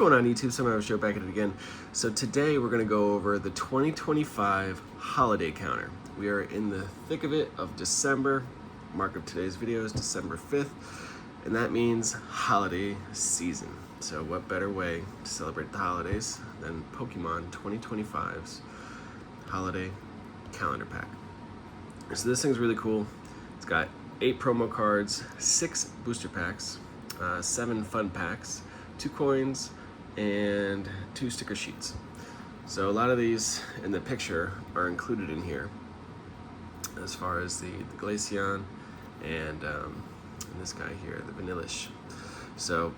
What's going on YouTube? Somehow Show back at it again. So today we're going to go over the 2025 holiday counter. We are in the thick of it of December. Mark of today's video is December 5th, and that means holiday season. So what better way to celebrate the holidays than Pokemon 2025's holiday calendar pack. So this thing's really cool. It's got 8 promo cards, 6 booster packs, 7 fun packs, 2 coins, and 2 sticker sheets. So a lot of these in the picture are included in here, as far as the Glaceon and this guy here, the Vanillish. So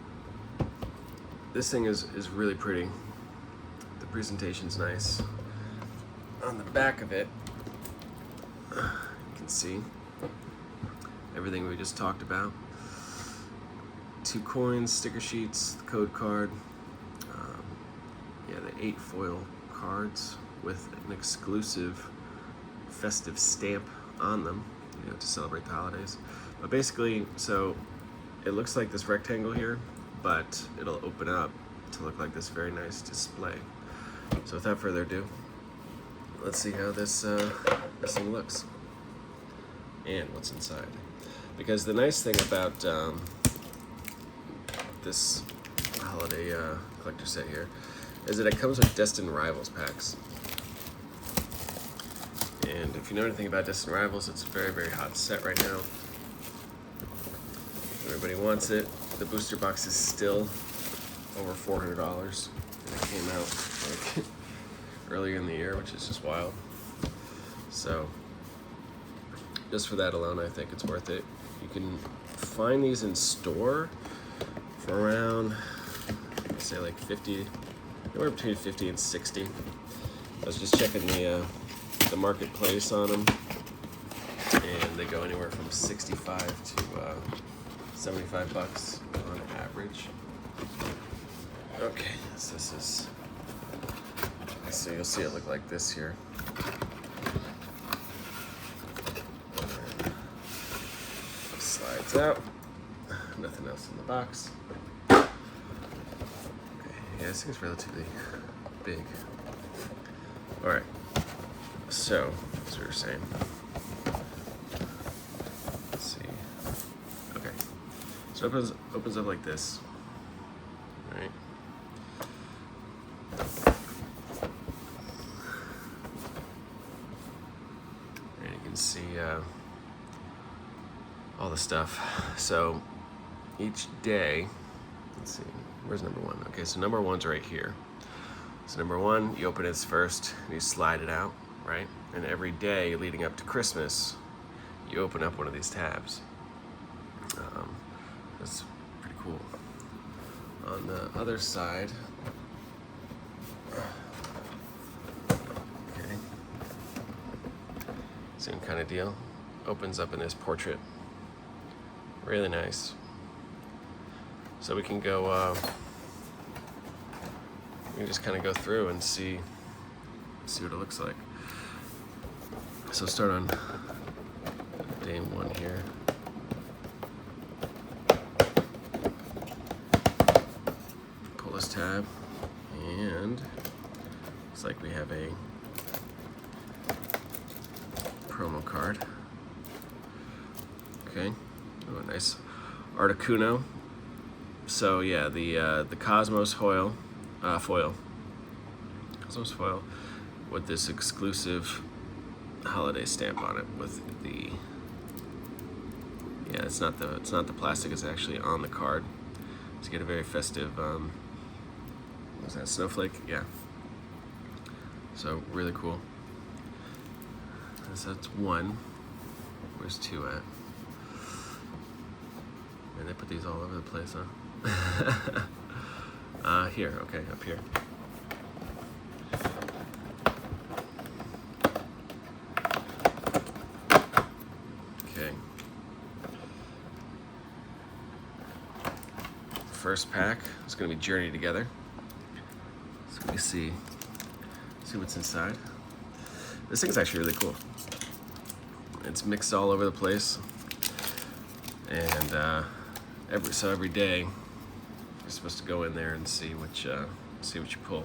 this thing is really pretty. The presentation's nice. On the back of it, you can see everything we just talked about. 2 coins, sticker sheets, the code card. The 8 foil cards with an exclusive festive stamp on them, to celebrate the holidays. But basically, so it looks like this rectangle here, but it'll open up to look like this very nice display. So without further ado, let's see how this thing looks and what's inside. Because the nice thing about this holiday collector set here is that it comes with Destined Rivals packs. And if you know anything about Destined Rivals, it's a very, very hot set right now. Everybody wants it. The booster box is still over $400. It came out like earlier in the year, which is just wild. So just for that alone, I think it's worth it. You can find these in store for around, say, like 50, anywhere between 50 and 60. I was just checking the marketplace on them, and they go anywhere from 65 to 75 bucks on average. Okay, so this is, so you'll see it look like this here. Slides out. Nothing else in the box. Yeah, this thing's relatively big. Alright, so, as we were saying, let's see. Okay, so it opens up like this, right? And you can see all the stuff. So, each day, let's see, where's number 1? Okay, so number 1's right here. So number 1, you open it first, and you slide it out, right? And every day leading up to Christmas, you open up one of these tabs. That's pretty cool. On the other side, okay, same kind of deal. Opens up in this portrait. Really nice. So we can go, we can just kind of go through and see what it looks like. So start on day 1 here. Pull this tab, and looks like we have a promo card. Okay, oh, a nice Articuno. So yeah, the Cosmos foil, Cosmos foil, with this exclusive holiday stamp on it. With the, yeah, it's not the plastic; it's actually on the card. To get a very festive, was that snowflake? Yeah. So really cool. So that's 1. Where's 2 at? And they put these all over the place, huh? Here, okay, up here. Okay. First pack is going to be Journey Together. So we see what's inside. This thing's actually really cool. It's mixed all over the place, and every day supposed to go in there and see what you pull.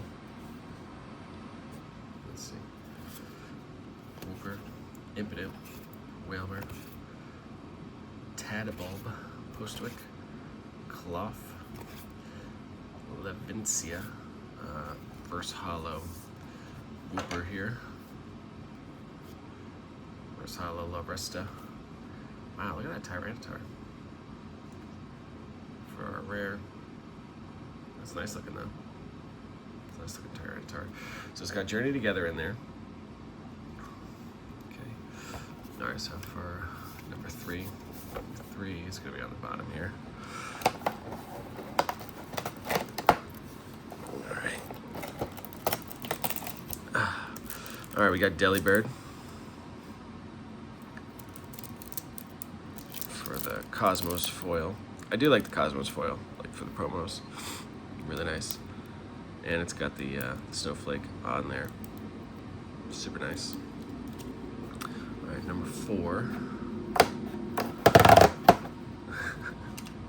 Let's see. Wooper, Impidimp, Whalmer, Tadabulb, Postwick, Cloth, Levincia, Verse Hollow, Wooper here, Verse Hollow, Labresta. Wow, look at that Tyranitar. For our rare. That's nice looking though. It's nice looking Tyranitar. So it's got Journey Together in there. Okay. Alright, so for number 3 is gonna be on the bottom here. Alright, we got Delibird for the Cosmos foil. I do like the Cosmos foil, like for the promos. Really nice. And it's got the snowflake on there. Super nice. Alright, number 4.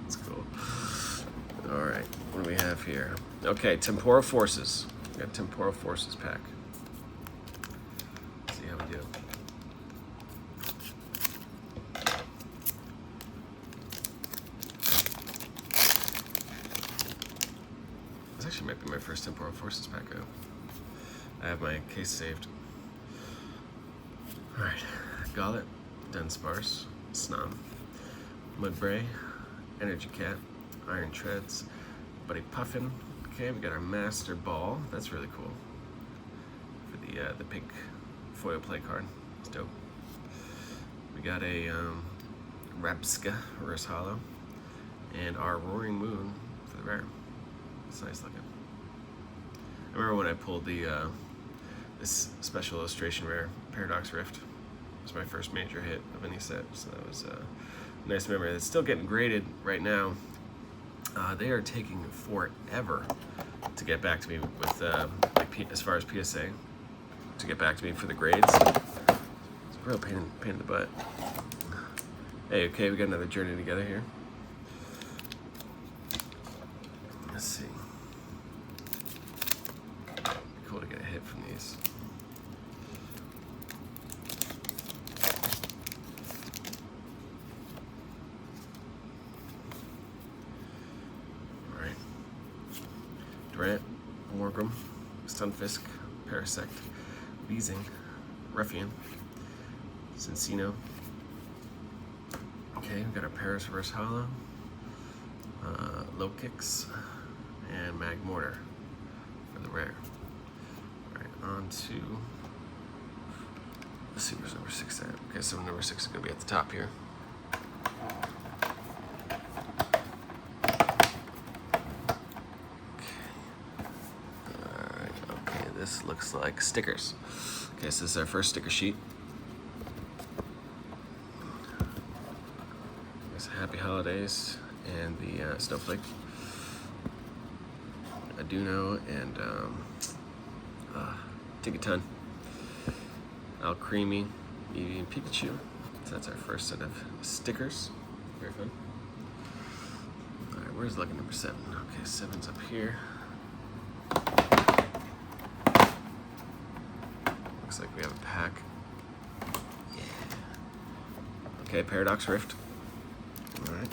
That's cool. Alright, what do we have here? Okay, Temporal Forces. We got Temporal Forces pack. Let's see how we do. This actually might be my first Temporal Forces pack out. I have my case saved. Alright, Gollet, Dunsparce, Snom, Mudbray, Energy Cat, Iron Treads, Buddy Puffin. Okay, we got our Master Ball. That's really cool. For the pink foil play card. It's dope. We got a Rapska Reverse Hollow, and our Roaring Moon for the rare. It's nice looking. I remember when I pulled the this special illustration rare, Paradox Rift. It was my first major hit of any set, so that was a nice memory. It's still getting graded right now. They are taking forever to get back to me with, as far as PSA, to get back to me for the grades. It's a real pain in the butt. Hey, okay, we got another Journey Together here. Let's see. It'd be cool to get a hit from these. Alright. Durant, Morgrim, Stunfisk, Parasect, Weezing, Ruffian, Cincino. Okay, we've got our Paris Reverse Hollow, Low Kicks, and Magmortar for the rare. Alright, on to, let's see where's number 6 at. Okay, so number 6 is going to be at the top here. Alright, okay, this looks like stickers. Okay, so this is our first sticker sheet. Happy Holidays and the Snowflake, Aduno, and Tigaton, Alcremie, Eevee, and Pikachu. So that's our first set of stickers. Very fun. Alright, where's lucky number 7? Okay, 7's up here. Looks like we have a pack. Yeah. Okay, Paradox Rift. Alright.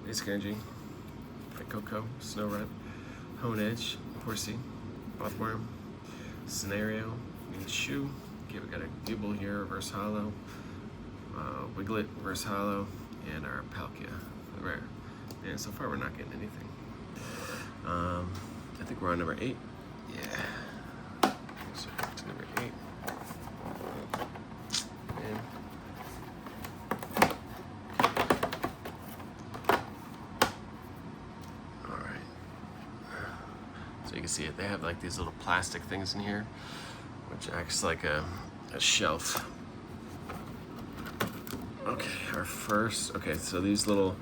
Basic Energy, Coco, Snowrun, Hone Edge, Horsey, Bothworm, Scenario, Shoe. Okay, we got a Gibble here, Reverse Hollow, Wiglet, Reverse Hollow, and our Palkia, the rare. And so far we're not getting anything. I think we're on number 8. Yeah. So to number 8. And so you can see it, they have like these little plastic things in here, which acts like a shelf our first, okay, so these little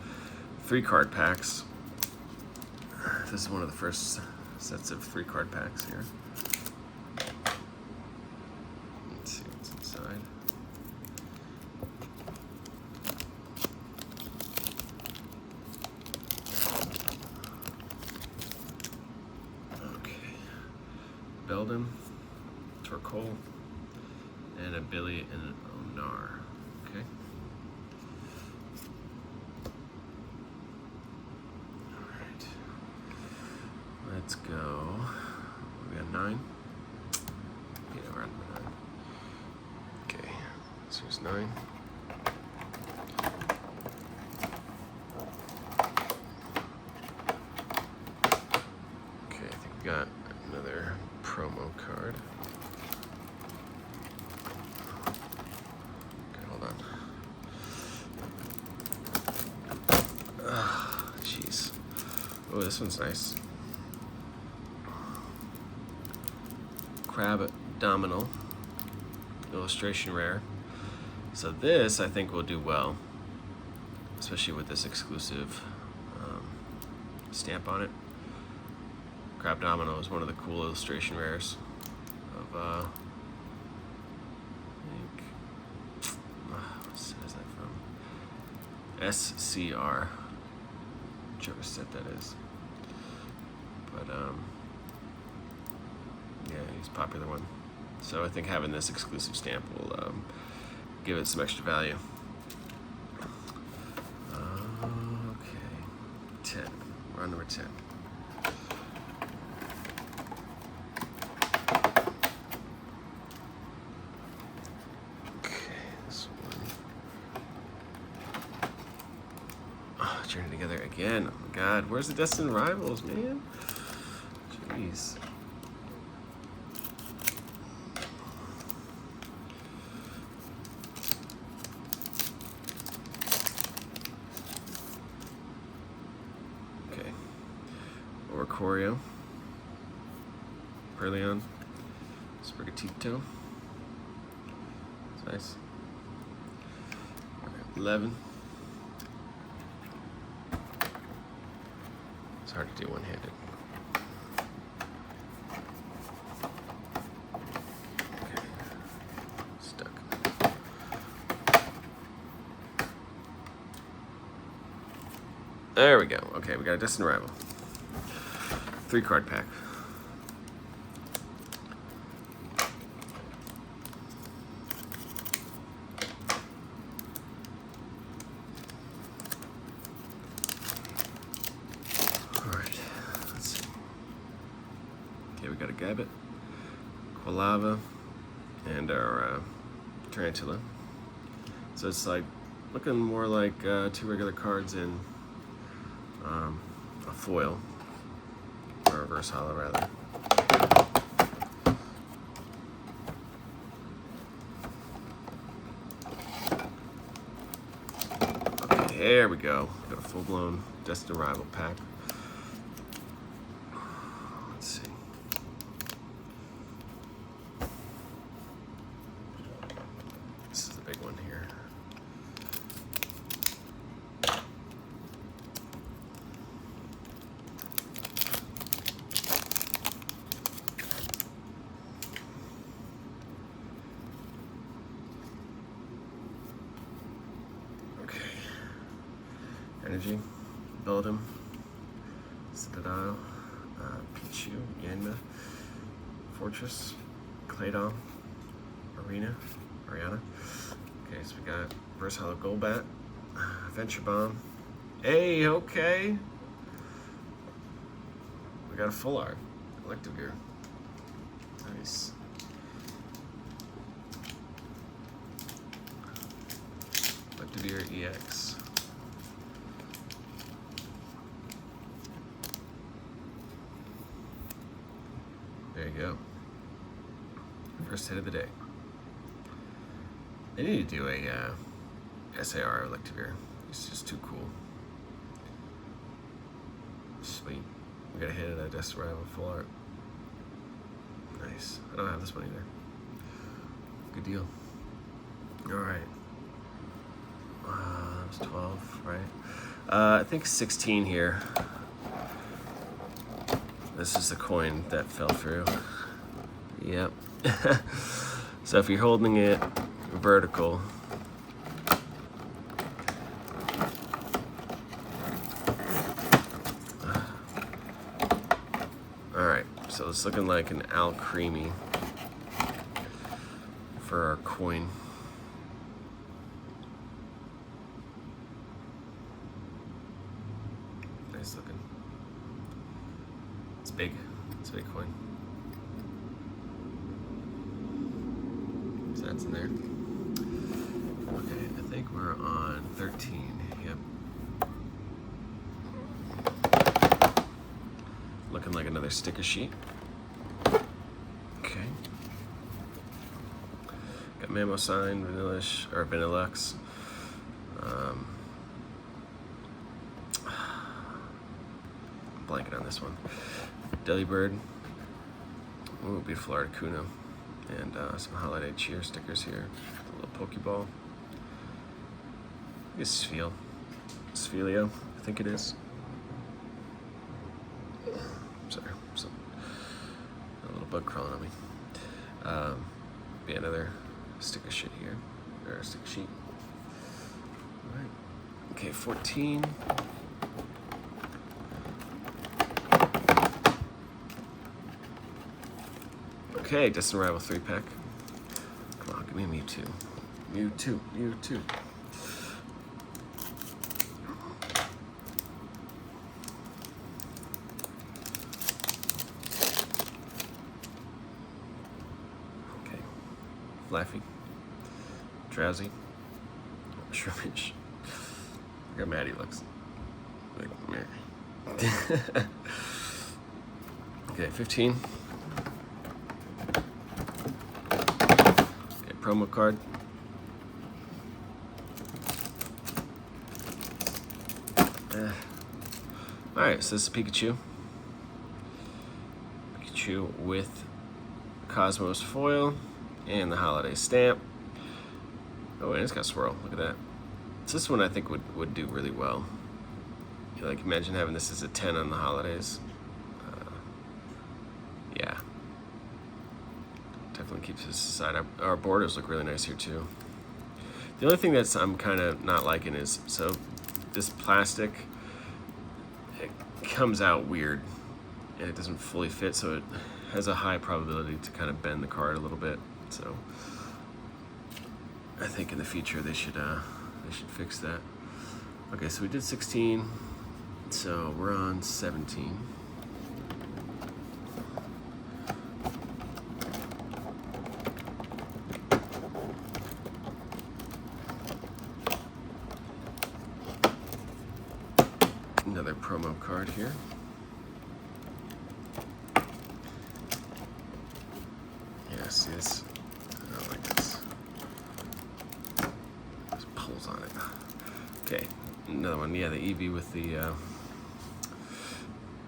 3-card packs. This is one of the first sets of 3-card packs here. Let's see what's inside. Okay. Belden, Torkoal, and a Billy and an Onar. Okay. Alright. Let's go. We got 9. Yeah, we're on 9. Okay. So here's 9. Okay, I think we got another promo card. Okay, hold on. Jeez. Oh, this one's nice. Crab Abdominal. Illustration rare. So this, I think, will do well. Especially with this exclusive stamp on it. Crab Domino is one of the cool illustration rares of, I think, what set is that from? SCR, whichever set that is. But, yeah, he's a popular one. So I think having this exclusive stamp will give it some extra value. Okay, 10. We're on number 10. Journey together again. Oh my god, where's the Destined Rivals, man? Jeez. Okay. Oricorio. Perleon. Sprigatito. That's nice. 11. It's hard to do one-handed. Okay. Stuck. There we go. Okay, we got a Destined Rival. 3-card pack. Okay, we got a Gabbit, Quilava, and our Tarantula. So it's like looking more like 2 regular cards in a foil, or a reverse holo rather. Okay, there we go. Got a full-blown Destined Rival pack. Let's see. This is the big one here. Okay. Energy, Beldum, Citadel, Pichu, Yanma, Fortress, Claydol, Ariana. Okay, so we got Reverse Holo Golbat, Venture Bomb. Hey, okay. We got a full art. Electivire. Nice. Electivire EX. There you go. First hit of the day. They need to do a SAR Electivire. It's just too cool. Sweet. We got a hit of that Destined Rival full art. Nice. I don't have this one either. Good deal. All right. It's 12, right? I think 16 here. This is the coin that fell through. Yep. So if you're holding it vertical, all right, so it's looking like an Al Creamy for our coin. Nice looking. It's big. It's a big coin. So that's in there. Okay, I think we're on 13. Yep. Looking like another sticker sheet. Okay. Got Mamo Sign, Vanillish, or Vanillux. Blanket on this one. Delibird. Ooh, beautiful Articuno. And some holiday cheer stickers here. A little Pokeball. I guess Sphelio, I think it is. Sorry, a little bug crawling on me. Be another sticker sheet here, or a sticker sheet. All right. Okay, 14. Okay, Distant Rival 3-pack. Come on, give me a Mewtwo. Mewtwo. Okay. Flaffy. Drowsy. Shrimpage. Look how mad he looks. Like, meh. Okay, 15. Promo card. Alright, so this is Pikachu. Pikachu with Cosmos foil and the holiday stamp. Oh, and it's got swirl. Look at that. So this one I think would do really well. Like, imagine having this as a 10 on the holidays. Yeah. Definitely keeps this aside. Our borders look really nice here too. The only thing that's I'm kind of not liking is, so this plastic, it comes out weird and it doesn't fully fit, so it has a high probability to kind of bend the card a little bit. So I think in the future they should fix that. Okay, so we did 16, so we're on 17. Another promo card here. Yeah, see this? I don't like this. There's pulls on it. Okay, another one. Yeah, the Eevee with the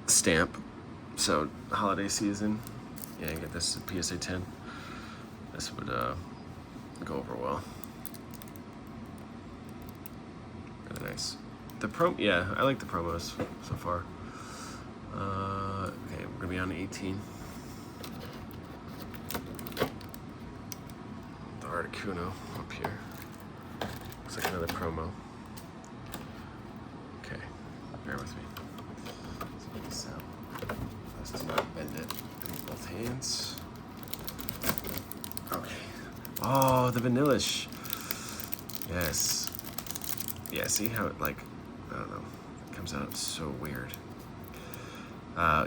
stamp. So, holiday season. Yeah, you get this at PSA 10. This would go over well. Really nice. Yeah, I like the promos so far. Okay, we're gonna be on 18. The Articuno up here. Looks like another promo. Okay, bear with me. Let's get this out. Let's do not bend it in both hands. Okay. Oh, the Vanillish. Yes. Yeah, see how it, like, I don't know, it comes out so weird.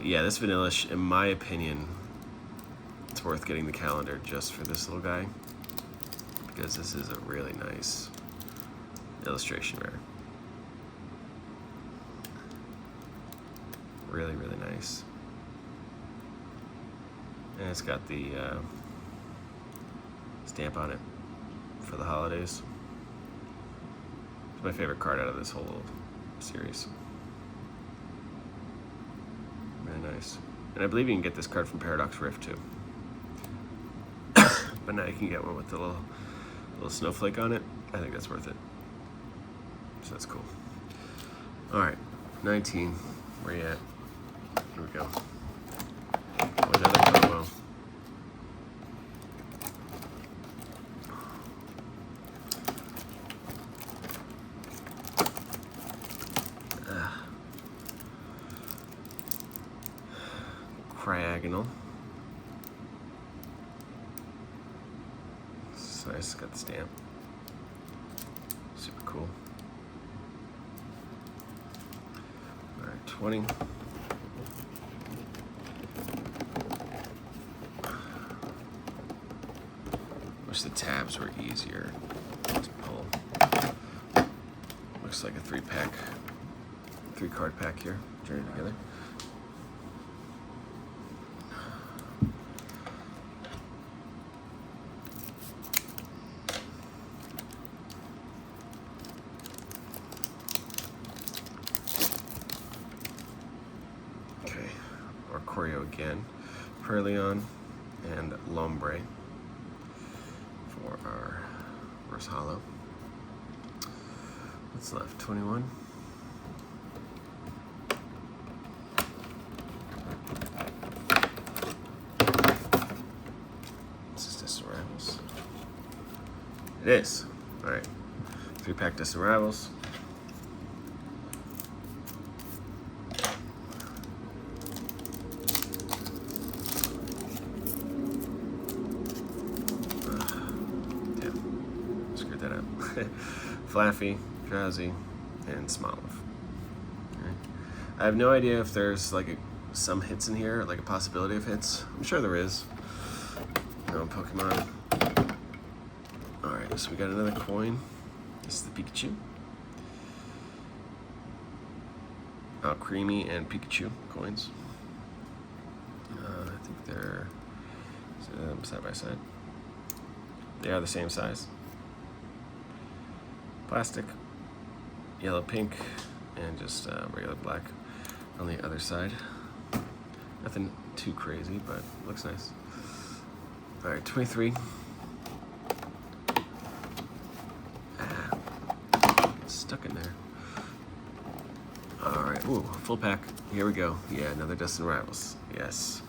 Yeah, this Vanillish, in my opinion, it's worth getting the calendar just for this little guy, because this is a really nice illustration rare. Really, really nice. And it's got the stamp on it for the holidays. It's my favorite card out of this whole series. Very nice. And I believe you can get this card from Paradox Rift too. But now you can get one with the little snowflake on it. I think that's worth it. So So that's cool. All right, 19. Where you at? Here we go. Oh, another combo. Triagonal. It's nice, it's got the stamp. Super cool. Alright, 20. Wish the tabs were easier to pull. Looks like a 3-card pack here, journey together. Choreo again, Perleon, and Lombre for our reverse hollow. What's left? 21. This is Distant Rivals. It is. All right. 3-pack Distant Rivals. Flaffy, Drowsy, and Smoliv. Okay. I have no idea if there's like some hits in here, like a possibility of hits. I'm sure there is. No Pokemon. Alright, so we got another coin. This is the Pikachu. Creamy and Pikachu coins. I think they're side by side. They are the same size. Plastic, yellow, pink, and just regular black on the other side. Nothing too crazy, but looks nice. All right, 23. It's stuck in there. All right, ooh, full pack. Here we go. Yeah, another Distant Rivals. Yes.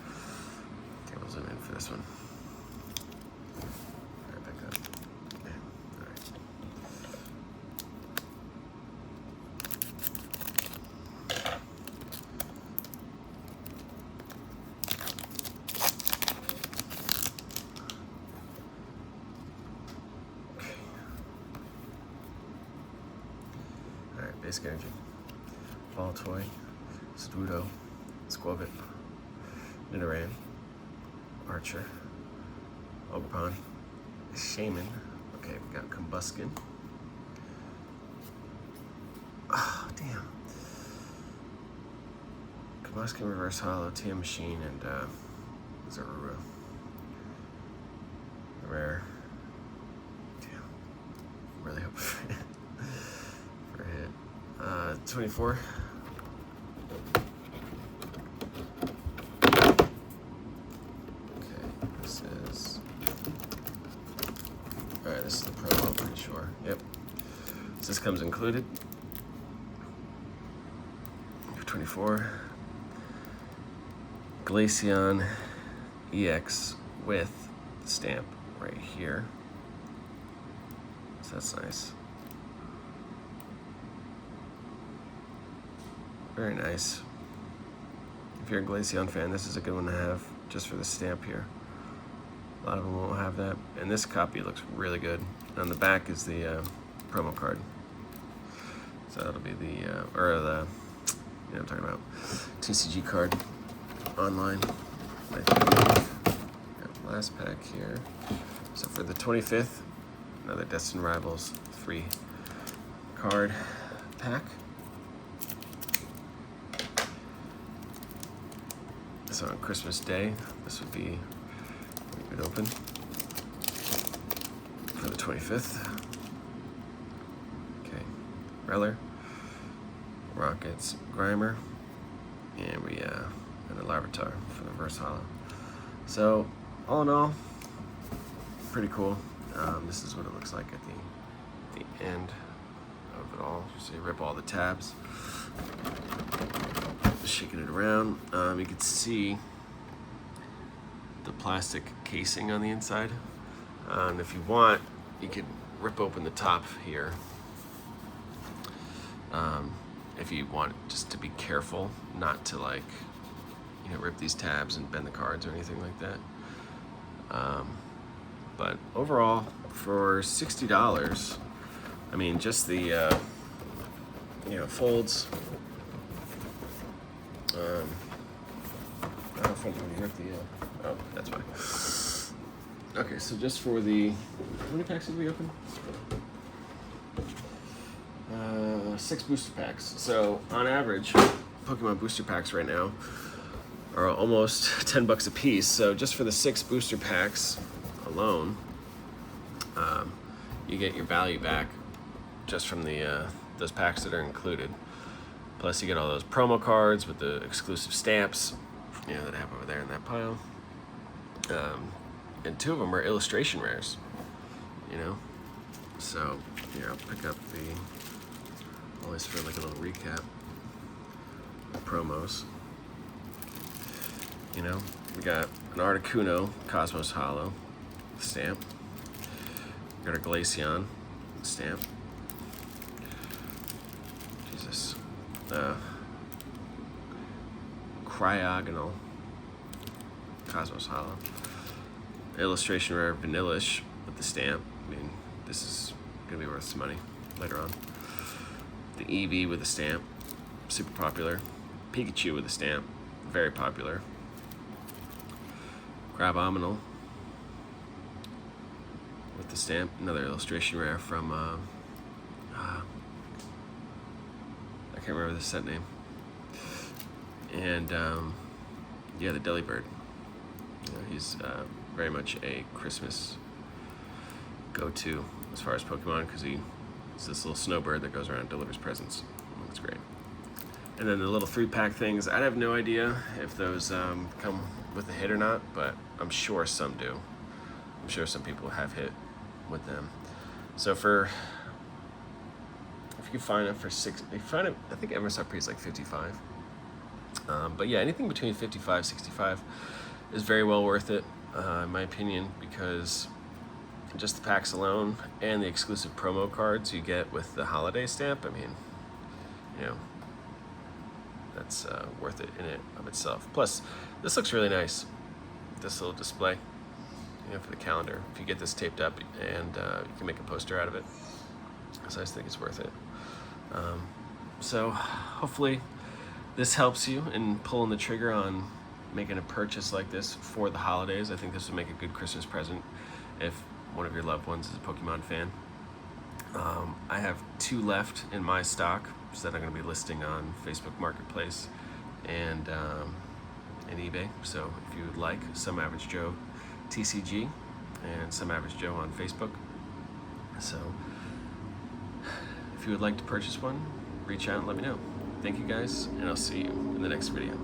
Okay, we'll zoom in for this one. Basic Energy, Baltoy, Studo, Squabit, Nidoran, Archer, Ogerpon, Shaman. Okay, we got Combuskin. Oh, damn. Combuskin, Reverse Hollow, TM Machine, and Zoruru. Rare. Damn. Really hope for a hit. 24. Okay, this is... Alright, this is the promo, I'm pretty sure. Yep. So this comes included. 24. Glaceon EX with the stamp right here. So that's nice. Very nice. If you're a Glaceon fan, this is a good one to have just for the stamp here. A lot of them won't have that. And this copy looks really good. On the back is the promo card. So that'll be the, you know what I'm talking about, TCG card online. I think. Last pack here. So for the 25th, another Distant Rivals 3-card pack. So on Christmas Day, this would be a good open for the 25th. Okay, Reller, Rockets, Grimer, and and a Larvitar for the Reverse Hollow. So all in all, pretty cool. This is what it looks like at the end of it all. So you rip all the tabs, shaking it around. You can see the plastic casing on the inside. And if you want, you could rip open the top here. If you want just to be careful not to, like, you know, rip these tabs and bend the cards or anything like that. But overall, for $60, I mean, just the you know, folds. I don't know if I can rip the. Oh, that's fine. Okay, so just for the, how many packs did we open? 6 booster packs. So on average, Pokemon booster packs right now are almost $10 a piece. So just for the 6 booster packs alone, you get your value back just from the those packs that are included. Plus you get all those promo cards with the exclusive stamps, you know, that I have over there in that pile. And 2 of them are illustration rares, you know. So here, I'll pick up the, always for like a little recap, promos. You know, we got an Articuno Cosmos Holo stamp. We got our Glaceon stamp. Jesus. Cryogonal Cosmos Holo. Illustration rare Vanillish with the stamp. I mean, this is gonna be worth some money later on. The Eevee with a stamp, super popular. Pikachu with a stamp, very popular. Crabominal with the stamp, another illustration rare from, I can't remember the set name. And yeah, the Delibird. You know, he's very much a Christmas go-to as far as Pokemon, because it's this little snowbird that goes around and delivers presents. That's great. And then the little 3-pack things, I have no idea if those come with a hit or not, but I'm sure some do. I'm sure some people have hit with them. So for, if you can find it for you find it, I think MSRP is like 55. But yeah, anything between 55, 65 is very well worth it, in my opinion, because just the packs alone and the exclusive promo cards you get with the holiday stamp, I mean, you know, that's worth it in it of itself. Plus, this looks really nice, this little display, you know, for the calendar. If you get this taped up, and you can make a poster out of it, so I just think it's worth it. So hopefully this helps you in pulling the trigger on making a purchase like this for the holidays. I think this would make a good Christmas present if one of your loved ones is a Pokemon fan. I have 2 left in my stock, so that I'm going to be listing on Facebook Marketplace and eBay. So if you would like, Some Average Joe TCG and Some Average Joe on Facebook. So if you would like to purchase one, reach out and let me know. Thank you guys, and I'll see you in the next video.